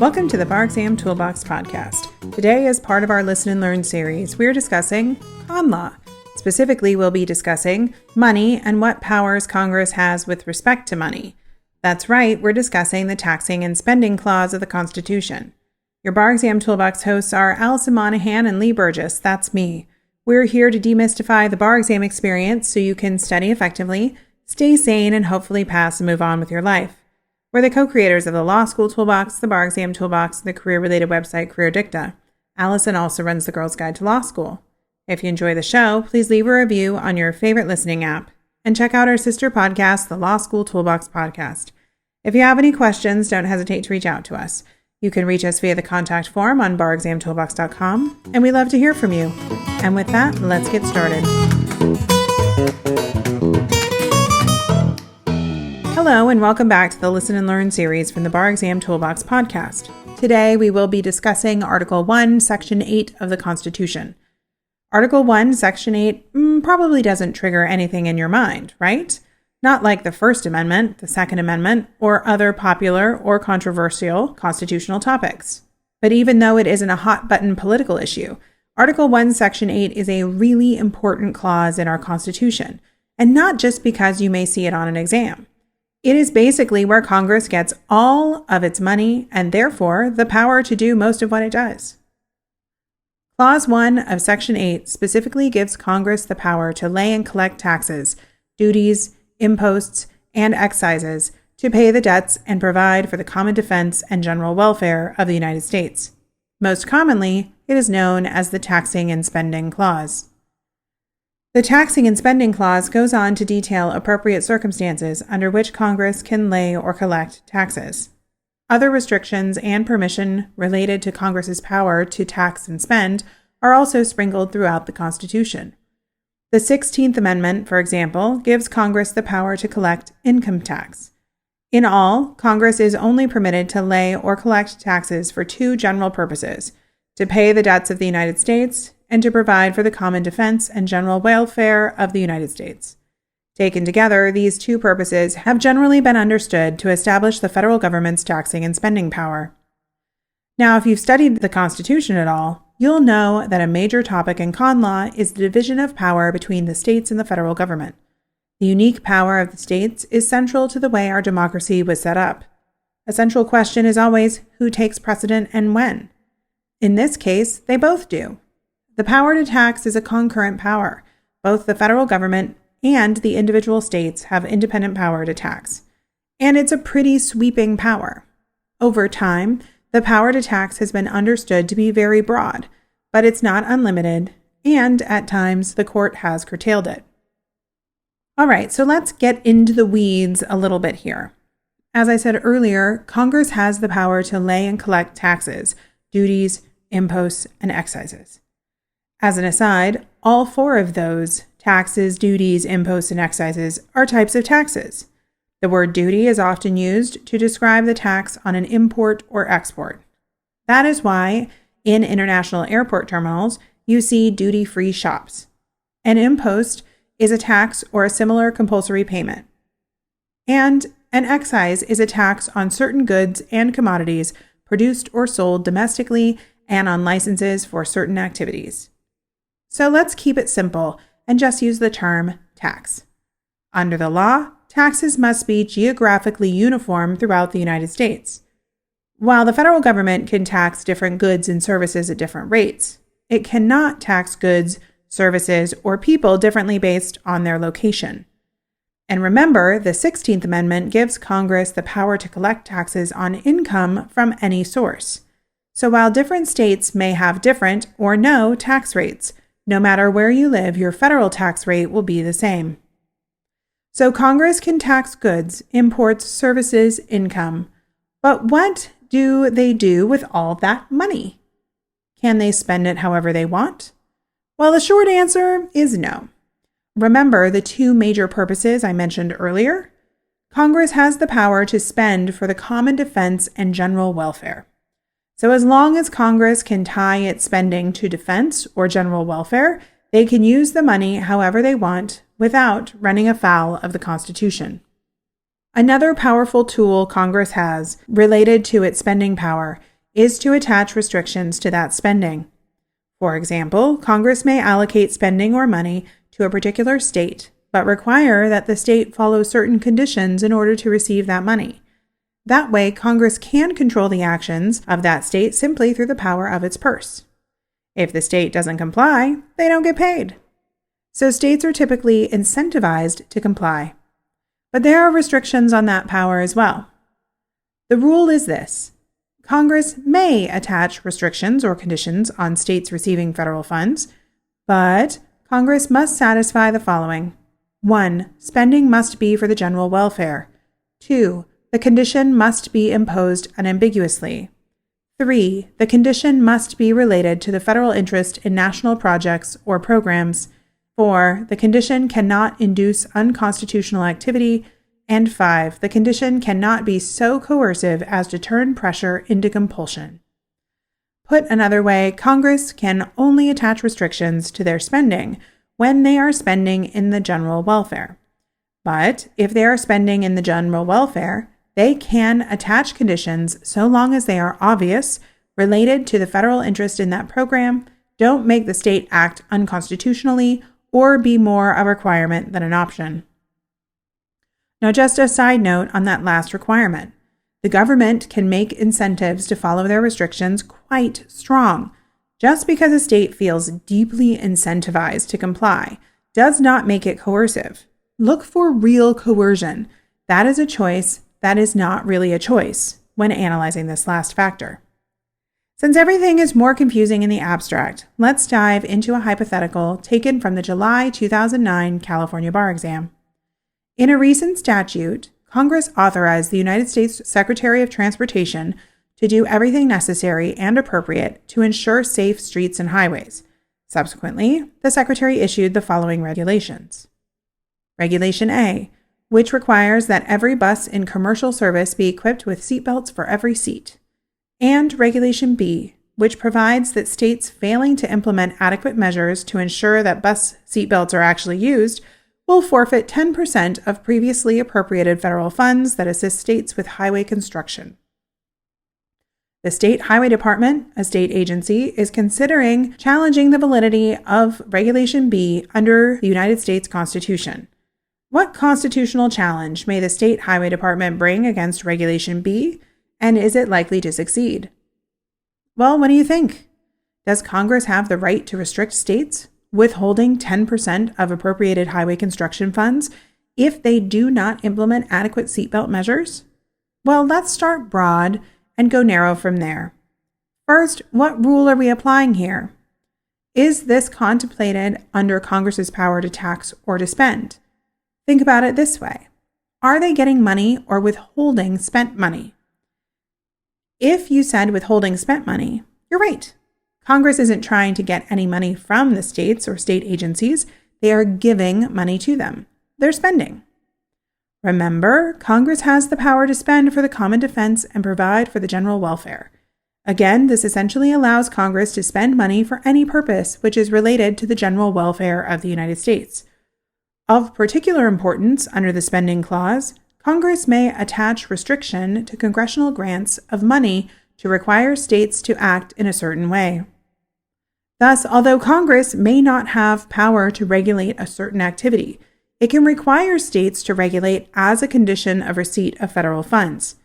Welcome to the Bar Exam Toolbox podcast. Today, as part of our Listen and Learn series, we're discussing con law. Specifically, we'll be discussing money and what powers Congress has with respect to money. That's right, we're discussing the taxing and spending clause of the Constitution. Your Bar Exam Toolbox hosts are Alison Monahan and Lee Burgess. That's me. We're here to demystify the bar exam experience so you can study effectively, stay sane, and hopefully pass and move on with your life. We're the co-creators of the Law School Toolbox, the Bar Exam Toolbox, and the career-related website Career Dicta. Alison also runs the Girls Guide to Law School. If you enjoy the show, please leave a review on your favorite listening app, and check out our sister podcast, the Law School Toolbox Podcast. If you have any questions, don't hesitate to reach out to us. You can reach us via the contact form on barexamtoolbox.com, and we love to hear from you. And with that, let's get started. Hello, and welcome back to the Listen and Learn series from the Bar Exam Toolbox podcast. Today, we will be discussing Article 1, Section 8 of the Constitution. Article 1, Section 8 probably doesn't trigger anything in your mind, right? Not like the First Amendment, the Second Amendment, or other popular or controversial constitutional topics. But even though it isn't a hot-button political issue, Article 1, Section 8 is a really important clause in our Constitution, and not just because you may see it on an exam. It is basically where Congress gets all of its money and therefore the power to do most of what it does. Clause 1 of Section 8 specifically gives Congress the power to lay and collect taxes, duties, imposts, and excises to pay the debts and provide for the common defense and general welfare of the United States. Most commonly, it is known as the Taxing and Spending Clause. The Taxing and Spending Clause goes on to detail appropriate circumstances under which Congress can lay or collect taxes. Other restrictions and permission related to Congress's power to tax and spend are also sprinkled throughout the Constitution. The 16th Amendment, for example, gives Congress the power to collect income tax. In all, Congress is only permitted to lay or collect taxes for two general purposes: to pay the debts of the United States and to provide for the common defense and general welfare of the United States. Taken together, these two purposes have generally been understood to establish the federal government's taxing and spending power. Now, if you've studied the Constitution at all, you'll know that a major topic in con law is the division of power between the states and the federal government. The unique power of the states is central to the way our democracy was set up. A central question is always who takes precedent and when. In this case, they both do. The power to tax is a concurrent power. Both the federal government and the individual states have independent power to tax. And it's a pretty sweeping power. Over time, the power to tax has been understood to be very broad, but it's not unlimited, and at times the court has curtailed it. All right, so let's get into the weeds a little bit here. As I said earlier, Congress has the power to lay and collect taxes, duties, imposts, and excises. As an aside, all four of those, taxes, duties, imposts, and excises, are types of taxes. The word duty is often used to describe the tax on an import or export. That is why, in international airport terminals, you see duty-free shops. An impost is a tax or a similar compulsory payment. And an excise is a tax on certain goods and commodities produced or sold domestically and on licenses for certain activities. So let's keep it simple and just use the term tax. Under the law, taxes must be geographically uniform throughout the United States. While the federal government can tax different goods and services at different rates, it cannot tax goods, services, or people differently based on their location. And remember, the 16th Amendment gives Congress the power to collect taxes on income from any source. So while different states may have different or no tax rates, no matter where you live, your federal tax rate will be the same. So Congress can tax goods, imports, services, income. But what do they do with all that money? Can they spend it however they want? Well, the short answer is no. Remember the two major purposes I mentioned earlier? Congress has the power to spend for the common defense and general welfare. So as long as Congress can tie its spending to defense or general welfare, they can use the money however they want without running afoul of the Constitution. Another powerful tool Congress has related to its spending power is to attach restrictions to that spending. For example, Congress may allocate spending or money to a particular state, but require that the state follow certain conditions in order to receive that money. That way, Congress can control the actions of that state simply through the power of its purse. If the state doesn't comply, they don't get paid. So states are typically incentivized to comply. But there are restrictions on that power as well. The rule is this: Congress may attach restrictions or conditions on states receiving federal funds, but Congress must satisfy the following. 1. Spending must be for the general welfare. 2. The condition must be imposed unambiguously. 3. The condition must be related to the federal interest in national projects or programs. 4. The condition cannot induce unconstitutional activity. And 5. The condition cannot be so coercive as to turn pressure into compulsion. Put another way, Congress can only attach restrictions to their spending when they are spending in the general welfare. But if they are spending in the general welfare, they can attach conditions so long as they are obvious, related to the federal interest in that program, don't make the state act unconstitutionally, or be more a requirement than an option. Now, just a side note on that last requirement. The government can make incentives to follow their restrictions quite strong. Just because a state feels deeply incentivized to comply does not make it coercive. Look for real coercion. That is a choice that is not really a choice when analyzing this last factor. Since everything is more confusing in the abstract, let's dive into a hypothetical taken from the July 2009 California Bar Exam. In a recent statute, Congress authorized the United States Secretary of Transportation to do everything necessary and appropriate to ensure safe streets and highways. Subsequently, the Secretary issued the following regulations. Regulation A, which requires that every bus in commercial service be equipped with seatbelts for every seat. And Regulation B, which provides that states failing to implement adequate measures to ensure that bus seatbelts are actually used will forfeit 10% of previously appropriated federal funds that assist states with highway construction. The State Highway Department, a state agency, is considering challenging the validity of Regulation B under the United States Constitution. What constitutional challenge may the State Highway Department bring against Regulation B, and is it likely to succeed? Well, what do you think? Does Congress have the right to restrict states withholding 10% of appropriated highway construction funds if they do not implement adequate seatbelt measures? Well, let's start broad and go narrow from there. First, what rule are we applying here? Is this contemplated under Congress's power to tax or to spend? Think about it this way. Are they getting money or withholding spent money? If you said withholding spent money, you're right. Congress isn't trying to get any money from the states or state agencies. They are giving money to them. They're spending. Remember, Congress has the power to spend for the common defense and provide for the general welfare. Again, this essentially allows Congress to spend money for any purpose which is related to the general welfare of the United States. Of particular importance under the spending clause, Congress may attach restriction to congressional grants of money to require states to act in a certain way. Thus, although Congress may not have power to regulate a certain activity, it can require states to regulate as a condition of receipt of federal funds.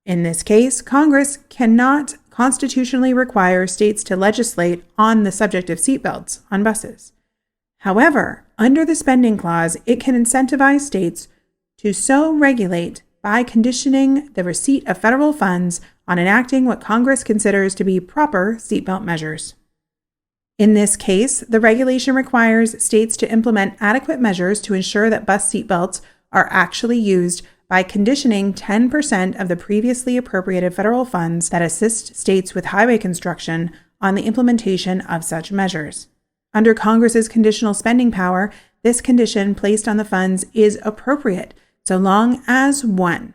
In this case, Congress cannot constitutionally require states to legislate on the subject of seatbelts on buses. However, under the spending clause, it can incentivize states to so regulate by conditioning the receipt of federal funds on enacting what Congress considers to be proper seatbelt measures. In this case, the regulation requires states to implement adequate measures to ensure that bus seatbelts are actually used by conditioning 10% of the previously appropriated federal funds that assist states with highway construction on the implementation of such measures. Under Congress's conditional spending power, this condition placed on the funds is appropriate so long as 1.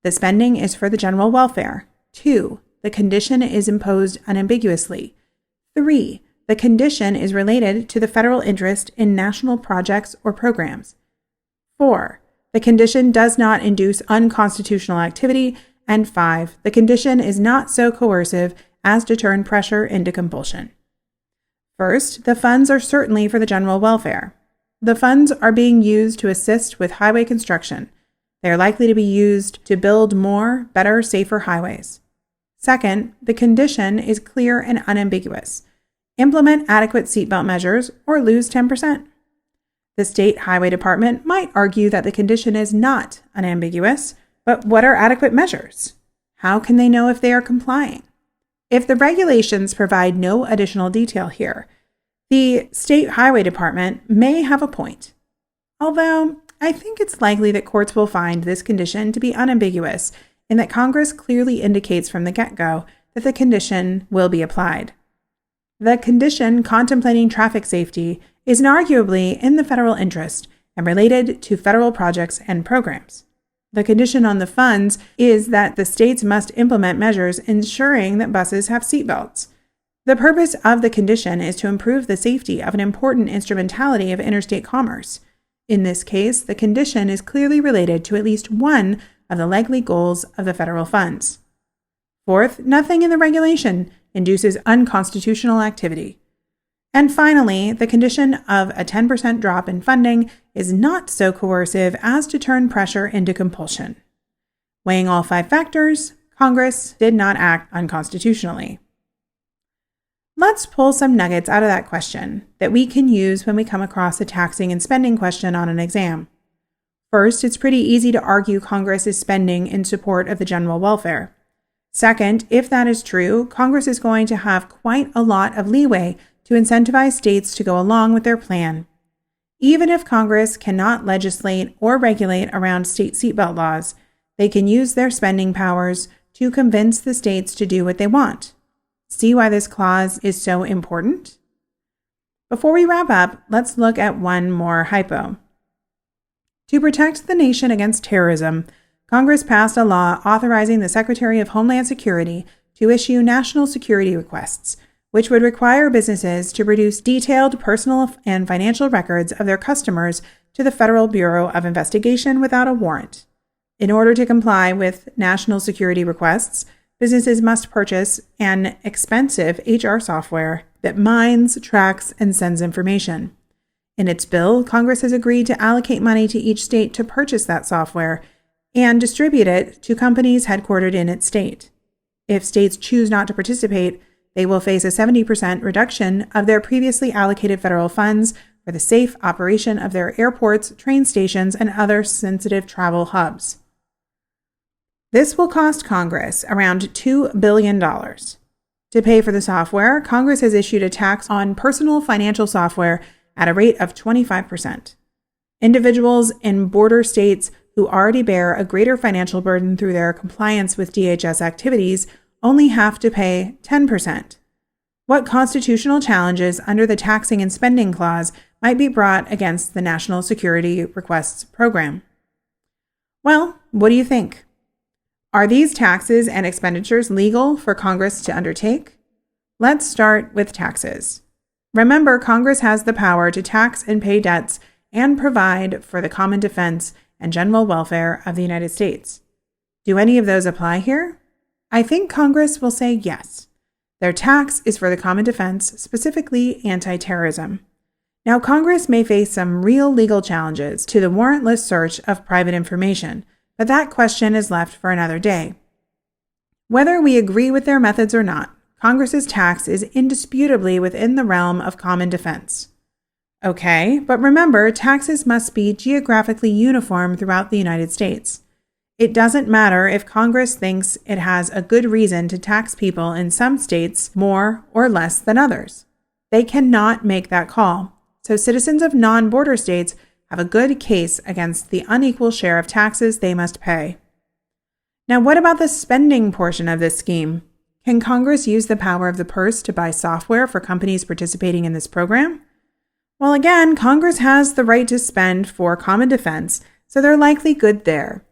The spending is for the general welfare. 2. The condition is imposed unambiguously. 3. The condition is related to the federal interest in national projects or programs. 4. The condition does not induce unconstitutional activity. And 5, the condition is not so coercive as to turn pressure into compulsion. First, the funds are certainly for the general welfare. The funds are being used to assist with highway construction. They are likely to be used to build more, better, safer highways. Second, the condition is clear and unambiguous. Implement adequate seatbelt measures or lose 10%. The state highway department might argue that the condition is not unambiguous, but what are adequate measures? How can they know if they are complying? If the regulations provide no additional detail here, the state highway department may have a point. Although, I think it's likely that courts will find this condition to be unambiguous in that Congress clearly indicates from the get-go that the condition will be applied. The condition contemplating traffic safety is inarguably in the federal interest and related to federal projects and programs. The condition on the funds is that the states must implement measures ensuring that buses have seatbelts. The purpose of the condition is to improve the safety of an important instrumentality of interstate commerce. In this case, the condition is clearly related to at least one of the likely goals of the federal funds. Fourth, nothing in the regulation induces unconstitutional activity. And finally, the condition of a 10% drop in funding is not so coercive as to turn pressure into compulsion. Weighing all 5 factors, Congress did not act unconstitutionally. Let's pull some nuggets out of that question that we can use when we come across a taxing and spending question on an exam. First, it's pretty easy to argue Congress is spending in support of the general welfare. Second, if that is true, Congress is going to have quite a lot of leeway to incentivize states to go along with their plan. Even if Congress cannot legislate or regulate around state seatbelt laws, they can use their spending powers to convince the states to do what they want. See why this clause is so important? Before we wrap up, let's look at one more hypo. To protect the nation against terrorism, Congress passed a law authorizing the Secretary of Homeland Security to issue national security requests, which would require businesses to produce detailed personal and financial records of their customers to the Federal Bureau of Investigation without a warrant. In order to comply with national security requests, businesses must purchase an expensive HR software that mines, tracks, and sends information. In its bill, Congress has agreed to allocate money to each state to purchase that software and distribute it to companies headquartered in its state. If states choose not to participate, they will face a 70% reduction of their previously allocated federal funds for the safe operation of their airports, train stations, and other sensitive travel hubs. This will cost Congress around $2 billion. To pay for the software, Congress has issued a tax on personal financial software at a rate of 25%. Individuals in border states who already bear a greater financial burden through their compliance with DHS activities only have to pay 10%. What constitutional challenges under the taxing and spending clause might be brought against the National Security Requests Program? Well, what do you think? Are these taxes and expenditures legal for Congress to undertake? Let's start with taxes. Remember, Congress has the power to tax and pay debts and provide for the common defense and general welfare of the United States. Do any of those apply here? I think Congress will say yes. Their tax is for the common defense, specifically anti-terrorism. Now, Congress may face some real legal challenges to the warrantless search of private information, but that question is left for another day. Whether we agree with their methods or not, Congress's tax is indisputably within the realm of common defense. Okay, but remember, taxes must be geographically uniform throughout the United States. It doesn't matter if Congress thinks it has a good reason to tax people in some states more or less than others. They cannot make that call, so citizens of non-border states have a good case against the unequal share of taxes they must pay. Now, what about the spending portion of this scheme? Can Congress use the power of the purse to buy software for companies participating in this program? Well, again, Congress has the right to spend for common defense, so they're likely good there.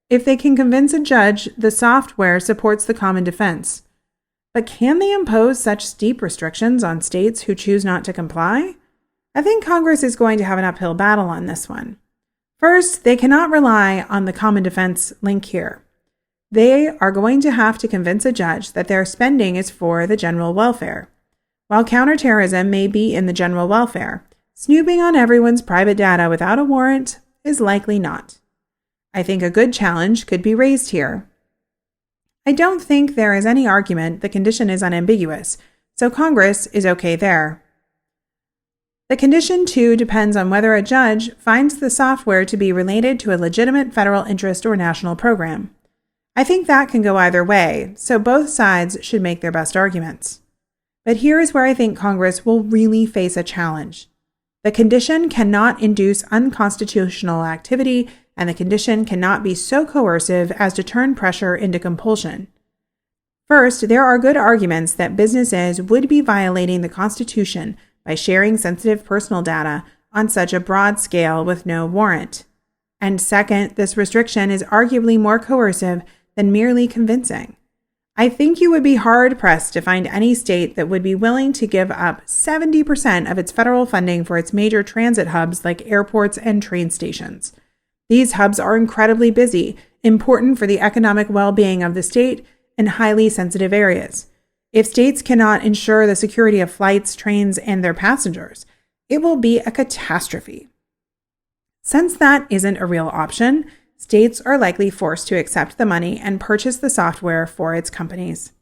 If they can convince a judge the software supports the common defense. But can they impose such steep restrictions on states who choose not to comply? I think Congress is going to have an uphill battle on this one. First, they cannot rely on the common defense link here. They are going to have to convince a judge that their spending is for the general welfare. While counterterrorism may be in the general welfare, snooping on everyone's private data without a warrant is likely not. I think a good challenge could be raised here. I don't think there is any argument the condition is unambiguous, so Congress is okay there. The condition, too, depends on whether a judge finds the software to be related to a legitimate federal interest or national program. I think that can go either way, so both sides should make their best arguments. But here is where I think Congress will really face a challenge. The condition cannot induce unconstitutional activity, and the condition cannot be so coercive as to turn pressure into compulsion. First, there are good arguments that businesses would be violating the Constitution by sharing sensitive personal data on such a broad scale with no warrant. And second, this restriction is arguably more coercive than merely convincing. I think you would be hard-pressed to find any state that would be willing to give up 70% of its federal funding for its major transit hubs like airports and train stations. These hubs are incredibly busy, important for the economic well-being of the state, and highly sensitive areas. If states cannot ensure the security of flights, trains, and their passengers, it will be a catastrophe. Since that isn't a real option, states are likely forced to accept the money and purchase the software for its companies.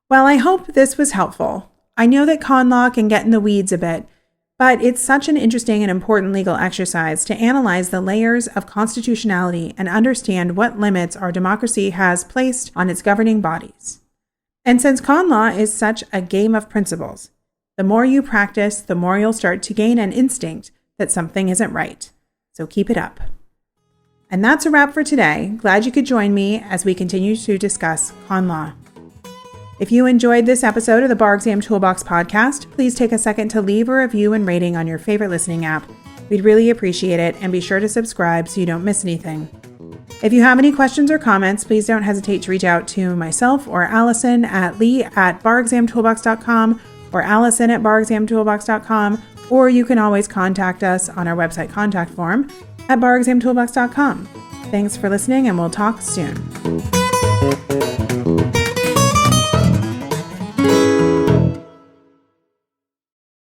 Well, I hope this was helpful. I know that con law can get in the weeds a bit, but it's such an interesting and important legal exercise to analyze the layers of constitutionality and understand what limits our democracy has placed on its governing bodies. And since con law is such a game of principles, the more you practice, the more you'll start to gain an instinct that something isn't right. So keep it up. And that's a wrap for today. Glad you could join me as we continue to discuss con law. If you enjoyed this episode of the Bar Exam Toolbox podcast, please take a second to leave a review and rating on your favorite listening app. We'd really appreciate it, and be sure to subscribe so you don't miss anything. If you have any questions or comments, please don't hesitate to reach out to myself or Alison at lee@barexamtoolbox.com or allison@barexamtoolbox.com, or you can always contact us on our website contact form at barexamtoolbox.com. Thanks for listening, and we'll talk soon.